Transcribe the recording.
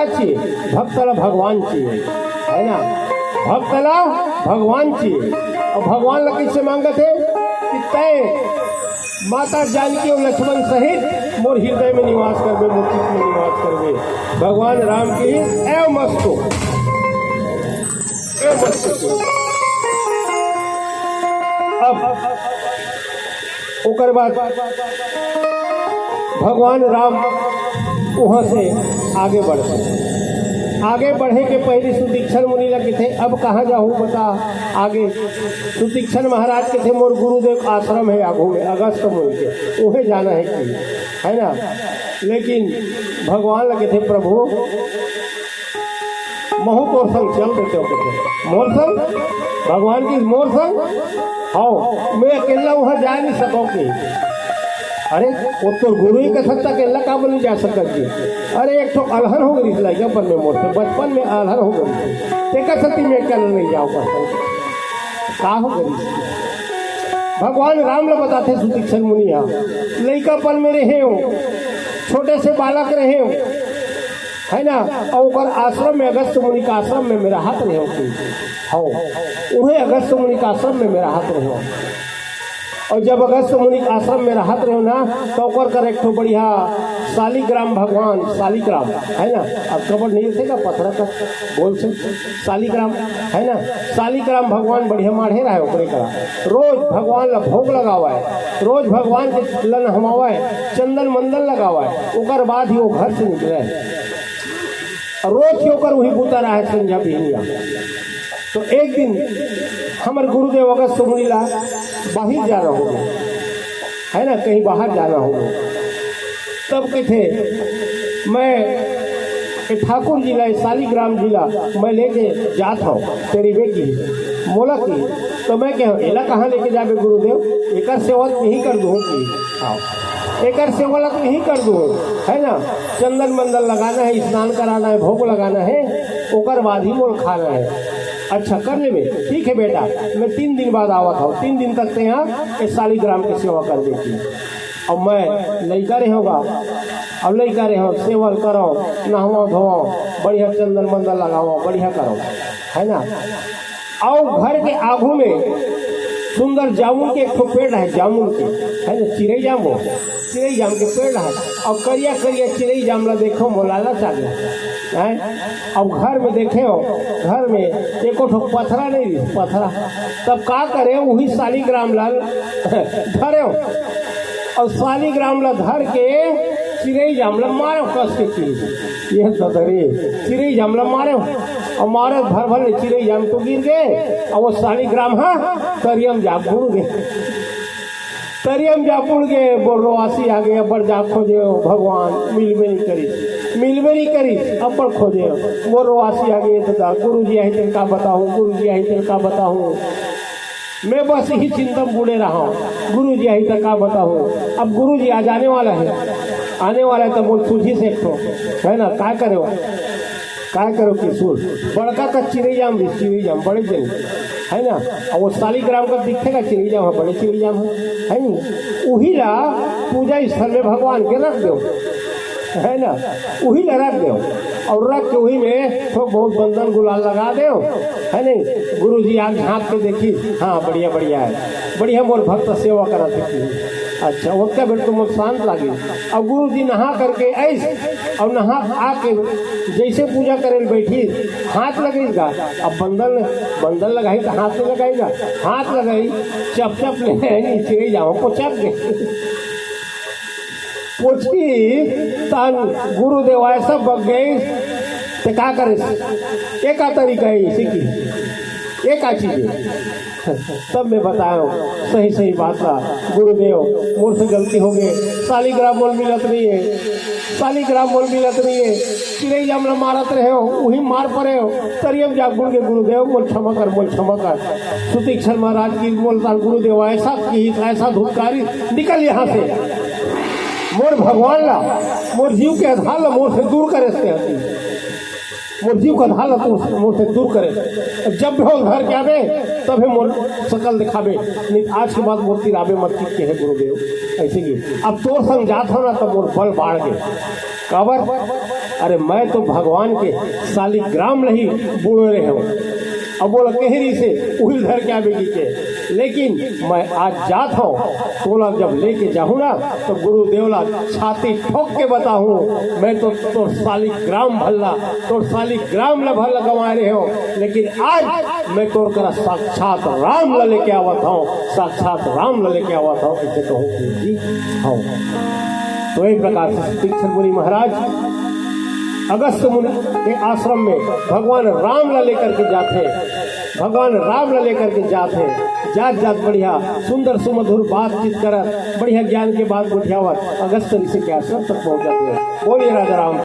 का चाहिए? भक्तला भगवान चाहिए, है ना। भक्तला भगवान चाहिए। और भगवान ला कैसे मांगत है कि तय माता जानकी और लक्ष्मण सहित मोर हृदय में निवास करवे, मोर चित्त में निवास करवे। भगवान राम की एव मस्तो अब ओकर बाद भगवान राम वहाँ से आगे बढ़े के पहले सुतीक्षण मुनि लगे थे। अब कहाँ जाऊँ बता आगे? सुतीक्षण महाराज के थे मोर गुरुदेव आश्रम है आगू में अगस्त मुनि के, उन्हें जाना है कि, है ना। लेकिन भगवान लगे थे प्रभु महू तोर संग चल देते हो कहते मोर संग, भगवान की मोर संग हाँ मैं अकेला वहाँ जा नहीं सकोगी। अरे वो तो गुरु ही का सकता अकेला का नहीं जा सकती। अरे एक तो अलहन हो गई लड़का पर में मोर से बचपन में अलहन हो गई देखा सकती मैं अकेला नहीं जाऊँ का हो गई। भगवान राम ने बताते सुतीक्षण मुनि लड़का पर में रहे हो, छोटे से बालक रहे हो, है ना। और आश्रम में अगस्त मुनि का आश्रम में मेरा हाथ रहे हो, उन्हें अगस्त मुनि का आश्रम में मेरा हाथ रहे हो। और जब अगस्त मुनि का आश्रम में रहत रहे हो ना तो कर एक तो बढ़िया शालिग्राम भगवान, शालिग्राम है ना। अब खबर नहीं थे का पत्थर का बोल से शालिग्राम है ना। शालिग्राम भगवान बढ़िया माढ़े रहा है ओकरे का। रोज भगवान ला भोग लगावा है, रोज भगवान के लन हमावा है, चंदन मंदन लगावा है। ओकर बाद ही वो घर से निकले है, रोज क्यों कर वही बूता रहा है संझा बिहनिया। तो एक दिन हमारे गुरुदेव अगस्त मुनि ला बाहर जाना होगा, है ना, कहीं बाहर जाना होगा। तब के थे मैं ठाकुर जिला शालिग्राम जिला मैं लेके जाता हूँ तेरी बेटी मोला की। तो मैं कह एला कहाँ लेके जाबे गुरुदेव? एक सेवा यही कर दूँ कि हाँ एक सेवा तो यही कर दूँ, है ना। चंदन मंदन लगाना है, स्नान कराना है, भोग लगाना है, ओकर बाद ही मोल खाना है। अच्छा कर ले में ठीक है बेटा, मैं 3 दिन बाद आवा था, 3 दिन तक से यहाँ शालिग्राम की सेवा कर देती। अब मैं लड़का रहे होगा, अब लड़का रहे हो सेवा करो, नहवा धोओ, बढ़िया चंदन मंदन लगाओ, बढ़िया करो, है ना। और घर के आगू में सुंदर जामुन के एक पेड़ है, जामुन के, है ना, चिड़ई जाम के पेड़ है। और करिया करिया चिड़ई जामला देखो मोलाला चालू है। अब घर में देखे हो, घर में एको ठो पथरा नहीं पथरा, तब का करे वही शालिग्राम लाल धरे हो। और शालिग्राम ला धर के चिड़ई जामला मारो कस के चीज ये धरे चिड़ई जामला मारे और मारे भर भर चिड़ई जाम तो गिर गए। और वो शालिग्राम हाँ तरियम जा भूल गए, तरियम जा भूल गए। बोलो आसी आ गए अबर जा खोजे भगवान मिलबे नहीं करी अपर खोजे वो रोआसी आ गए। तो गुरु जी आई तेल का बताऊँ, गुरु जी आई तेल का बताऊँ, मैं बस ही चिंतन बूढ़े रहा हूँ, गुरु जी आई तेल का बताऊँ। अब गुरु जी आज आने वाला है, तो बोल सूझी से तो है ना। काय करो कि सूझ बड़का का चिड़ई जाम बड़े दिन है ना। और वो शालिग्राम का दिखेगा चिड़ई जाम है, बड़े चिड़ई जाम है नहीं। वही ला पूजा स्थल में भगवान के रख दो, है ना, वही ला रख दो। और रख के वही में तो बहुत बंधन गुलाल लगा दो, है नहीं। गुरु जी आग झाँक के देखी, हाँ बढ़िया है, बढ़िया मोर भक्त सेवा करा सकती। अच्छा वो क्या बेटे मुझे शांत लगी। अब गुरु जी नहा करके ऐसे और नहा आके जैसे पूजा करे बैठी हाथ लगेगा। अब बंदन लगाई तो हाथ में लगाएगा, हाथ लगाई चप ले चिड़ई जाओ को चप के पोछी तन गुरुदेव ऐसा बग गए तो क्या करे। एक तरीका है सीखी, एक चीज तब मैं बताया सही बात था। गुरुदेव मोर से गलती हो गई, शालिग्राम मोल मिलत नहीं है, चिड़ई जामला मारत रहे हो, वही मार पड़े हो, तरियम जा गुण के गुरुदेव मोल क्षमा कर। सुतीक्षण महाराज की बोलता गुरुदेव ऐसा धुतकारी निकल यहाँ से, मोर भगवान ला मोर जीव के आधार ला मोर से दूर करे, मोर जीव का आधार ला मोर से दूर करे। जब भी हो घर के आवे तब मोर शकल दिखावे, नहीं आज के बाद मूर्ति रावे मत के है गुरुदेव ऐसे की। अब तोर संग जात हो ना तब मोर बल बाढ़ गए, काबर अरे मैं तो भगवान के शालिग्राम नहीं बूढ़ो रहे हूँ। अब बोला केहरी से उहिल धर क्या बेगी के, लेकिन मैं आज जात हूँ, तोला जब लेके जाऊँ ना तो गुरु देवला छाती ठोक के बताऊँ, मैं तो शालिग्राम भल्ला तो शालिग्राम ल भल्ला गंवा रहे हो, लेकिन आज मैं तोर करा साक्षात राम ल लेके आवत हूँ, साक्षात राम ल लेके आवत हूँ, इसे कहूँ जी हाँ। तो इस प्रकार से तीक्षण मुनि महाराज अगस्त मुनि के आश्रम में भगवान राम ला लेकर के जाते, भगवान राम ला लेकर के जाते, जात जात बढ़िया सुंदर सुमधुर बातचीत कर बढ़िया ज्ञान के बाद बुझावत अगस्त ऋषि के आश्रम तक पहुंच जाते हैं। बोलिए राजा राम।